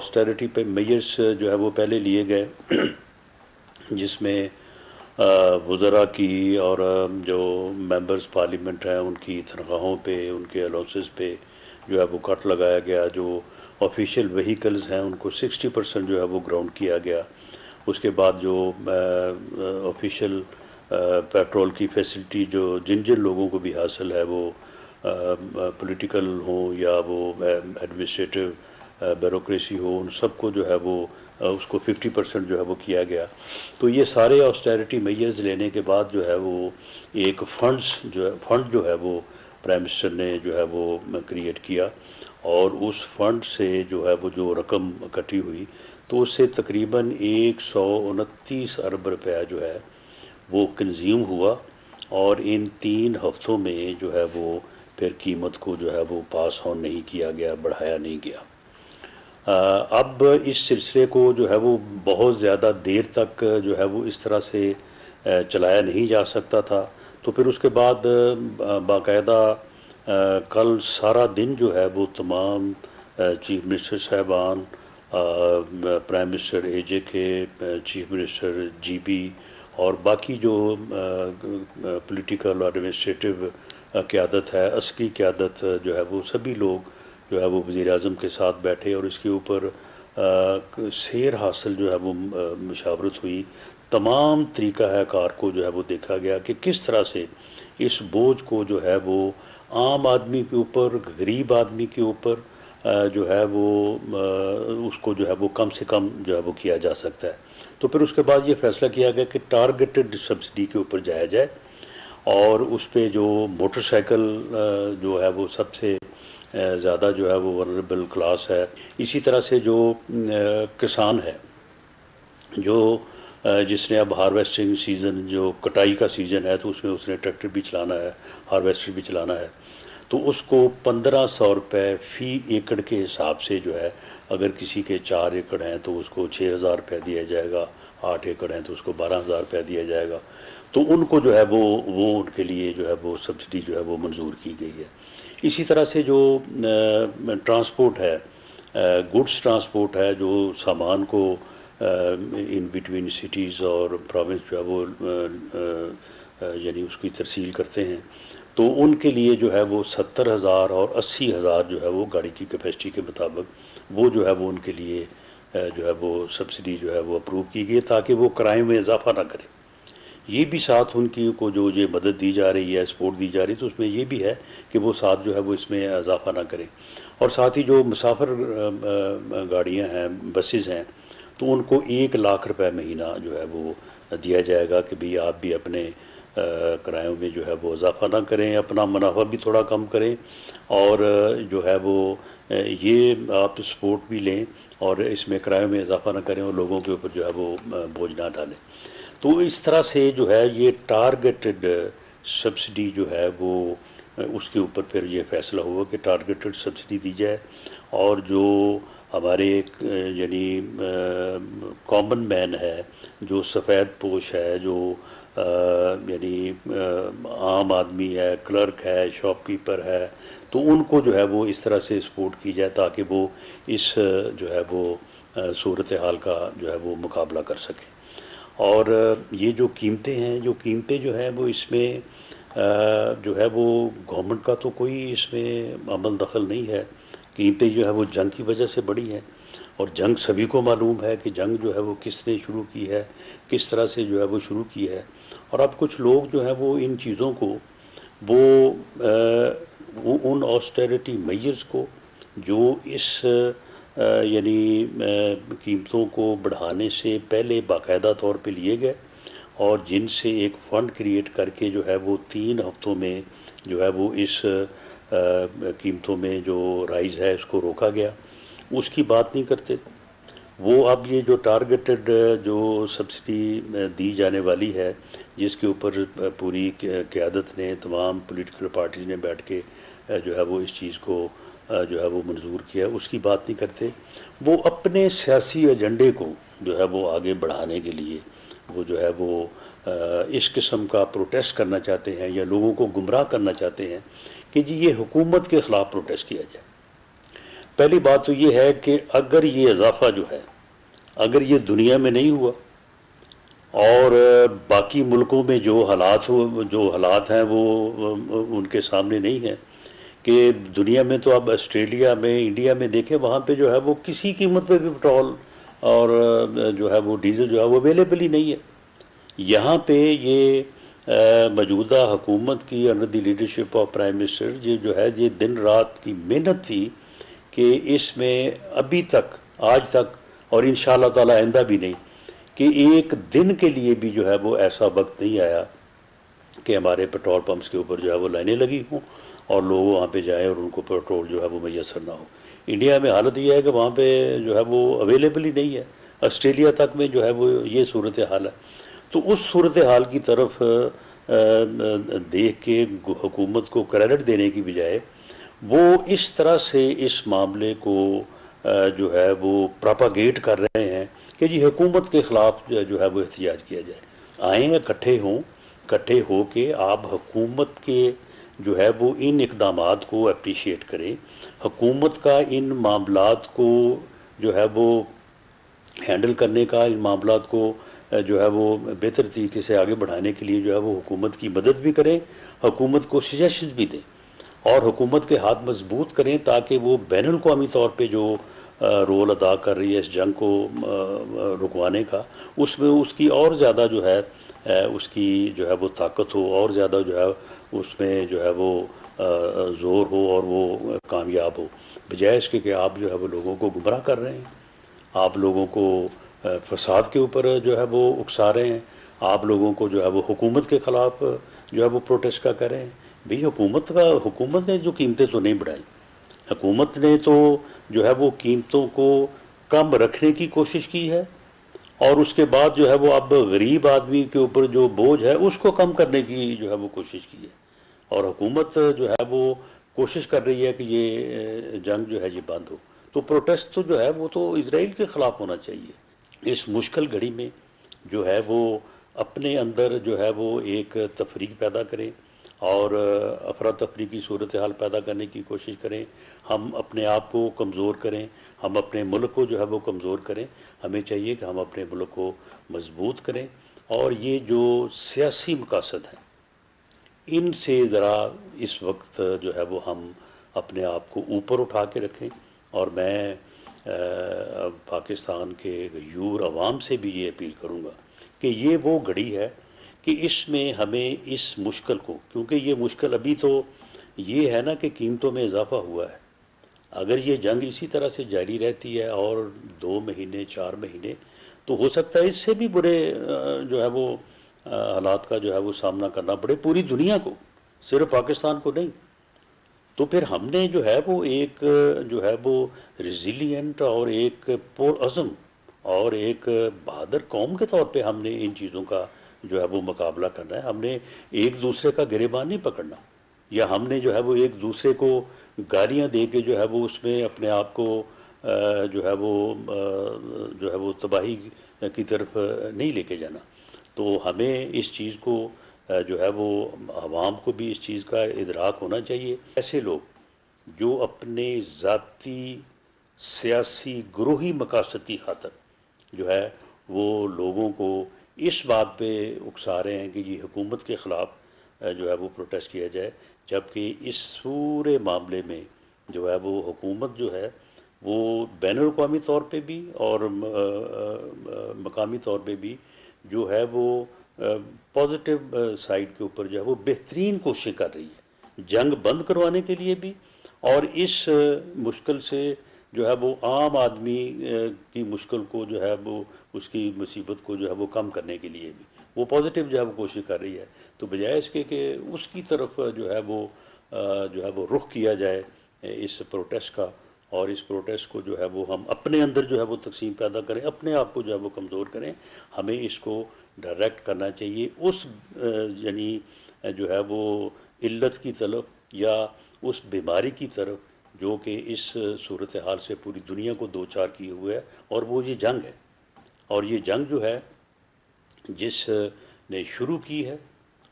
آسٹیریٹی پہ میجرس جو ہے وہ پہلے لیے گئے، جس میں وزراء کی اور جو ممبرز پارلیمنٹ ہیں ان کی تنخواہوں پہ، ان کے الاؤنسز پہ جو ہے وہ کٹ لگایا گیا. جو آفیشیل وہیکلز ہیں ان کو 60% جو ہے وہ گراؤنڈ کیا گیا. اس کے بعد جو آفیشیل پیٹرول کی فیسلٹی جو جن لوگوں کو بھی حاصل ہے، وہ پولیٹیکل ہوں یا وہ ایڈمنسٹریٹو بیوروکریسی ہو، ان سب کو جو ہے وہ اس کو 50% جو ہے وہ کیا گیا. تو یہ سارے آسٹیریٹی میجرز لینے کے بعد جو ہے وہ ایک فنڈ جو ہے وہ پرائم منسٹر نے جو ہے وہ کریٹ کیا، اور اس فنڈ سے جو ہے وہ جو رقم اکٹھی ہوئی تو اس سے تقریباً 129 ارب روپیہ جو ہے وہ کنزیوم ہوا، اور ان 3 ہفتوں میں جو ہے وہ پھر قیمت کو جو ہے وہ پاس آن نہیں کیا گیا، بڑھایا نہیں گیا. اب اس سلسلے کو جو ہے وہ بہت زیادہ دیر تک جو ہے وہ اس طرح سے چلایا نہیں جا سکتا تھا. تو پھر اس کے بعد باقاعدہ کل سارا دن جو ہے وہ تمام چیف منسٹر صاحبان، پرائم منسٹر اے جے کے، چیف منسٹر جی بی، اور باقی جو پولیٹیکل اور ایڈمنسٹریٹو قیادت ہے، عسکری قیادت جو ہے وہ سبھی لوگ جو ہے وہ وزیر اعظم کے ساتھ بیٹھے، اور اس کے اوپر سیر حاصل جو ہے وہ مشاورت ہوئی. تمام طریقہ کار کو جو ہے وہ دیکھا گیا کہ کس طرح سے اس بوجھ کو جو ہے وہ عام آدمی کے اوپر، غریب آدمی کے اوپر جو ہے وہ اس کو جو ہے وہ کم سے کم جو ہے وہ کیا جا سکتا ہے. تو پھر اس کے بعد یہ فیصلہ کیا گیا کہ ٹارگیٹڈ سبسڈی کے اوپر جایا جائے، اور اس پہ جو موٹر سائیکل جو ہے وہ سب سے زیادہ جو ہے وہ ولنریبل کلاس ہے. اسی طرح سے جو کسان ہے، جو جس نے اب ہارویسٹنگ سیزن، جو کٹائی کا سیزن ہے، تو اس میں اس نے ٹریکٹر بھی چلانا ہے، ہارویسٹر بھی چلانا ہے، تو اس کو 1500 روپے فی ایکڑ کے حساب سے جو ہے، اگر کسی کے 4 ایکڑ ہیں تو اس کو 6000 روپے دیا جائے گا، 8 ایکڑ ہیں تو اس کو 12000 روپے دیا جائے گا. تو ان کو جو ہے وہ ان کے لیے جو ہے وہ سبسڈی جو ہے وہ منظور کی گئی ہے. اسی طرح سے جو ٹرانسپورٹ ہے، گڈس ٹرانسپورٹ ہے، جو سامان کو ان بٹوین سٹیز اور پروونس جو ہے وہ یعنی اس کی ترسیل کرتے ہیں، تو ان کے لیے جو ہے وہ 70,000 اور 80,000 جو ہے وہ گاڑی کی کیپیسٹی کے مطابق وہ جو ہے وہ ان کے لیے جو ہے وہ سبسڈی جو ہے وہ اپروو کی گئی، تاکہ وہ کرائم میں اضافہ نہ کرے. یہ بھی ساتھ ان کی کو جو یہ مدد دی جا رہی ہے، سپورٹ دی جا رہی ہے، تو اس میں یہ بھی ہے کہ وہ ساتھ جو ہے وہ اس میں اضافہ نہ کریں. اور ساتھ ہی جو مسافر گاڑیاں ہیں، بسز ہیں، تو ان کو 1 لاکھ روپے مہینہ جو ہے وہ دیا جائے گا کہ بھئی آپ بھی اپنے کرایوں میں جو ہے وہ اضافہ نہ کریں، اپنا منافع بھی تھوڑا کم کریں، اور جو ہے وہ یہ آپ سپورٹ بھی لیں، اور اس میں کرایوں میں اضافہ نہ کریں، اور لوگوں کے اوپر جو ہے وہ بوجھ نہ ڈالیں. تو اس طرح سے جو ہے یہ ٹارگیٹڈ سبسڈی جو ہے وہ اس کے اوپر پھر یہ فیصلہ ہوا کہ ٹارگیٹڈ سبسڈی دی جائے، اور جو ہمارے یعنی کامن مین ہے، جو سفید پوش ہے، جو یعنی عام آدمی ہے، کلرک ہے، شاپ کیپر ہے، تو ان کو جو ہے وہ اس طرح سے سپورٹ کی جائے تاکہ وہ اس جو ہے وہ صورتحال کا جو ہے وہ مقابلہ کر سکیں. اور یہ جو قیمتیں جو ہیں وہ اس میں جو ہے وہ گورنمنٹ کا تو کوئی اس میں عمل دخل نہیں ہے. قیمتیں جو ہے وہ جنگ کی وجہ سے بڑھی ہیں، اور جنگ سبھی کو معلوم ہے کہ جنگ جو ہے وہ کس نے شروع کی ہے، کس طرح سے جو ہے وہ شروع کی ہے. اور اب کچھ لوگ جو ہیں وہ ان چیزوں کو وہ ان آسٹیریٹی میجرز کو جو اس یعنی قیمتوں کو بڑھانے سے پہلے باقاعدہ طور پہ لیے گئے، اور جن سے ایک فنڈ کریٹ کر کے جو ہے وہ 3 ہفتوں میں جو ہے وہ اس قیمتوں میں جو رائز ہے اس کو روکا گیا، اس کی بات نہیں کرتے. وہ اب یہ جو ٹارگیٹڈ جو سبسڈی دی جانے والی ہے، جس کے اوپر پوری قیادت نے، تمام پولیٹیکل پارٹیز نے بیٹھ کے جو ہے وہ اس چیز کو جو ہے وہ منظور کیا، اس کی بات نہیں کرتے. وہ اپنے سیاسی ایجنڈے کو جو ہے وہ آگے بڑھانے کے لیے وہ جو ہے وہ اس قسم کا پروٹیسٹ کرنا چاہتے ہیں، یا لوگوں کو گمراہ کرنا چاہتے ہیں کہ جی یہ حکومت کے خلاف پروٹیسٹ کیا جائے. پہلی بات تو یہ ہے کہ اگر یہ اضافہ جو ہے، اگر یہ دنیا میں نہیں ہوا اور باقی ملکوں میں جو حالات ہیں وہ ان کے سامنے نہیں ہیں، کہ دنیا میں تو اب آسٹریلیا میں، انڈیا میں دیکھیں، وہاں پہ جو ہے وہ کسی قیمت پہ بھی پٹرول اور جو ہے وہ ڈیزل جو ہے وہ اویلیبل ہی نہیں ہے۔ یہاں پہ یہ موجودہ حکومت کی under the leadership of prime minister یہ جو ہے یہ دن رات کی محنت تھی کہ اس میں ابھی تک، آج تک، اور انشاءاللہ تعالی آئندہ بھی نہیں، کہ ایک دن کے لیے بھی جو ہے وہ ایسا وقت نہیں آیا کہ ہمارے پیٹرول پمپس کے اوپر جو ہے وہ لائنیں لگی ہوں اور لوگ وہاں پہ جائیں اور ان کو پیٹرول جو ہے وہ میسر نہ ہو۔ انڈیا میں حالت یہ ہے کہ وہاں پہ جو ہے وہ اویلیبل ہی نہیں ہے، آسٹریلیا تک میں جو ہے وہ یہ صورتحال ہے۔ تو اس صورتحال کی طرف دیکھ کے حکومت کو کریڈٹ دینے کی بجائے وہ اس طرح سے اس معاملے کو جو ہے وہ پراپاگیٹ کر رہے ہیں کہ جی حکومت کے خلاف جو ہے وہ احتجاج کیا جائے۔ آئیں اکٹھے ہو کے آپ حکومت کے جو ہے وہ ان اقدامات کو اپریشیٹ کریں، حکومت کا ان معاملات کو جو ہے وہ ہینڈل کرنے کا، ان معاملات کو جو ہے وہ بہتر طریقے سے آگے بڑھانے کے لیے جو ہے وہ حکومت کی مدد بھی کریں، حکومت کو سجیشنز بھی دیں اور حکومت کے ہاتھ مضبوط کریں تاکہ وہ بین الاقوامی طور پہ جو رول ادا کر رہی ہے اس جنگ کو رکوانے کا، اس میں اس کی اور زیادہ جو ہے اس کی جو ہے وہ طاقت ہو، اور زیادہ جو ہے اس میں جو ہے وہ زور ہو اور وہ کامیاب ہو، بجائے اس کے کہ آپ جو ہے وہ لوگوں کو گمراہ کر رہے ہیں، آپ لوگوں کو فساد کے اوپر جو ہے وہ اکسا رہے ہیں، آپ لوگوں کو جو ہے وہ حکومت کے خلاف جو ہے وہ پروٹیسٹ کا کر رہے ہیں۔ بھئی حکومت نے جو قیمتیں تو نہیں بڑھائیں، حکومت نے تو جو ہے وہ قیمتوں کو کم رکھنے کی کوشش کی ہے، اور اس کے بعد جو ہے وہ اب غریب آدمی کے اوپر جو بوجھ ہے اس کو کم کرنے کی جو ہے وہ کوشش کی ہے، اور حکومت جو ہے وہ کوشش کر رہی ہے کہ یہ جنگ جو ہے یہ بند ہو۔ تو پروٹیسٹ تو جو ہے وہ تو اسرائیل کے خلاف ہونا چاہیے۔ اس مشکل گھڑی میں جو ہے وہ اپنے اندر جو ہے وہ ایک تفریق پیدا کریں اور افراتفری کی صورتحال پیدا کرنے کی کوشش کریں، ہم اپنے آپ کو کمزور کریں، ہم اپنے ملک کو جو ہے وہ کمزور کریں۔ ہمیں چاہیے کہ ہم اپنے ملک کو مضبوط کریں، اور یہ جو سیاسی مقاصد ہیں ان سے ذرا اس وقت جو ہے وہ ہم اپنے آپ کو اوپر اٹھا کے رکھیں۔ اور میں پاکستان کے غیور عوام سے بھی یہ اپیل کروں گا کہ یہ وہ گھڑی ہے کہ اس میں ہمیں اس مشکل کو، کیونکہ یہ مشکل ابھی تو یہ ہے نا کہ قیمتوں میں اضافہ ہوا ہے، اگر یہ جنگ اسی طرح سے جاری رہتی ہے اور 2 مہینے 4 مہینے، تو ہو سکتا ہے اس سے بھی برے جو ہے وہ حالات کا جو ہے وہ سامنا کرنا پڑے پوری دنیا کو، صرف پاکستان کو نہیں۔ تو پھر ہم نے جو ہے وہ ایک جو ہے وہ ریزیلینٹ اور ایک پرعزم اور ایک بہادر قوم کے طور پہ ہم نے ان چیزوں کا جو ہے وہ مقابلہ کرنا ہے۔ ہم نے ایک دوسرے کا گریبان نہیں پکڑنا، یا ہم نے جو ہے وہ ایک دوسرے کو گالیاں دے کے جو ہے وہ اس میں اپنے آپ کو جو ہے وہ تباہی کی طرف نہیں لے کے جانا۔ تو ہمیں اس چیز کو جو ہے وہ عوام کو بھی اس چیز کا ادراک ہونا چاہیے۔ ایسے لوگ جو اپنے ذاتی سیاسی گروہی مقاصد کی خاطر جو ہے وہ لوگوں کو اس بات پہ اکسا رہے ہیں کہ یہ حکومت کے خلاف جو ہے وہ پروٹیسٹ کیا جائے، جبکہ اس پورے معاملے میں جو ہے وہ حکومت جو ہے وہ بین الاقوامی طور پہ بھی اور مقامی طور پہ بھی جو ہے وہ پازیٹیو سائڈ کے اوپر جو ہے وہ بہترین کوششیں کر رہی ہے، جنگ بند کروانے کے لیے بھی، اور اس مشکل سے جو ہے وہ عام آدمی کی مشکل کو جو ہے وہ اس کی مصیبت کو جو ہے وہ کم کرنے کے لیے بھی وہ پازیٹیو جو ہے وہ کوشش کر رہی ہے۔ تو بجائے اس کے کہ اس کی طرف جو ہے وہ رخ کیا جائے اس پروٹیسٹ کا، اور اس پروٹیسٹ کو جو ہے وہ ہم اپنے اندر جو ہے وہ تقسیم پیدا کریں، اپنے آپ کو جو ہے وہ کمزور کریں، ہمیں اس کو ڈائریکٹ کرنا چاہیے اس یعنی جو ہے وہ علت کی طرف یا اس بیماری کی طرف جو کہ اس صورتحال سے پوری دنیا کو دوچار کیے ہوئے ہے، اور وہ یہ جنگ ہے۔ اور یہ جنگ جو ہے جس نے شروع کی ہے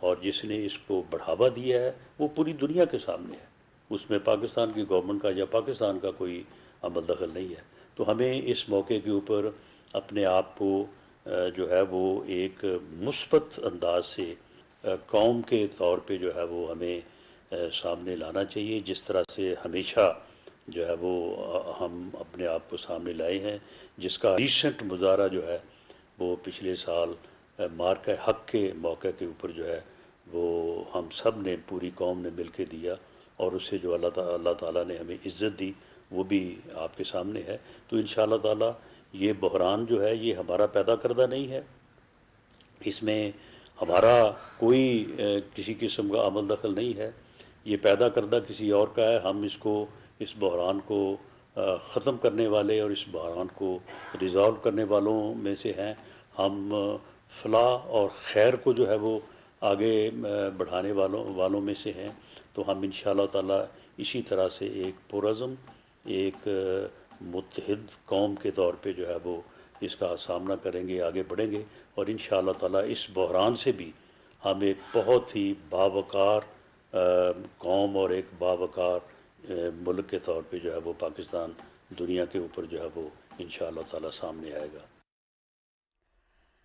اور جس نے اس کو بڑھاوا دیا ہے وہ پوری دنیا کے سامنے ہے، اس میں پاکستان کی گورنمنٹ کا یا پاکستان کا کوئی عمل دخل نہیں ہے۔ تو ہمیں اس موقع کے اوپر اپنے آپ کو جو ہے وہ ایک مثبت انداز سے قوم کے طور پہ جو ہے وہ ہمیں سامنے لانا چاہیے، جس طرح سے ہمیشہ جو ہے وہ ہم اپنے آپ کو سامنے لائے ہیں، جس کا ریسنٹ مظاہرہ جو ہے وہ پچھلے سال مارکہ حق کے موقع کے اوپر جو ہے وہ ہم سب نے، پوری قوم نے مل کے دیا، اور اس سے جو اللہ تعالیٰ نے ہمیں عزت دی وہ بھی آپ کے سامنے ہے۔ تو انشاءاللہ تعالیٰ یہ بحران جو ہے یہ ہمارا پیدا کردہ نہیں ہے، اس میں ہمارا کوئی کسی قسم کا عمل دخل نہیں ہے، یہ پیدا کردہ کسی اور کا ہے۔ ہم اس بحران کو ختم کرنے والے اور اس بحران کو ریزالو کرنے والوں میں سے ہیں۔ ہم فلاح اور خیر کو جو ہے وہ آگے بڑھانے والوں میں سے ہیں۔ تو ہم انشاءاللہ تعالیٰ اسی طرح سے ایک پرعزم، ایک متحد قوم کے طور پہ جو ہے وہ اس کا سامنا کریں گے، آگے بڑھیں گے، اور انشاءاللہ تعالیٰ اس بحران سے بھی ہم ایک بہت ہی باوقار قوم اور ایک باوقار ملک کے طور پہ جو ہے وہ پاکستان دنیا کے اوپر جو ہے وہ انشاءاللہ تعالیٰ سامنے آئے گا۔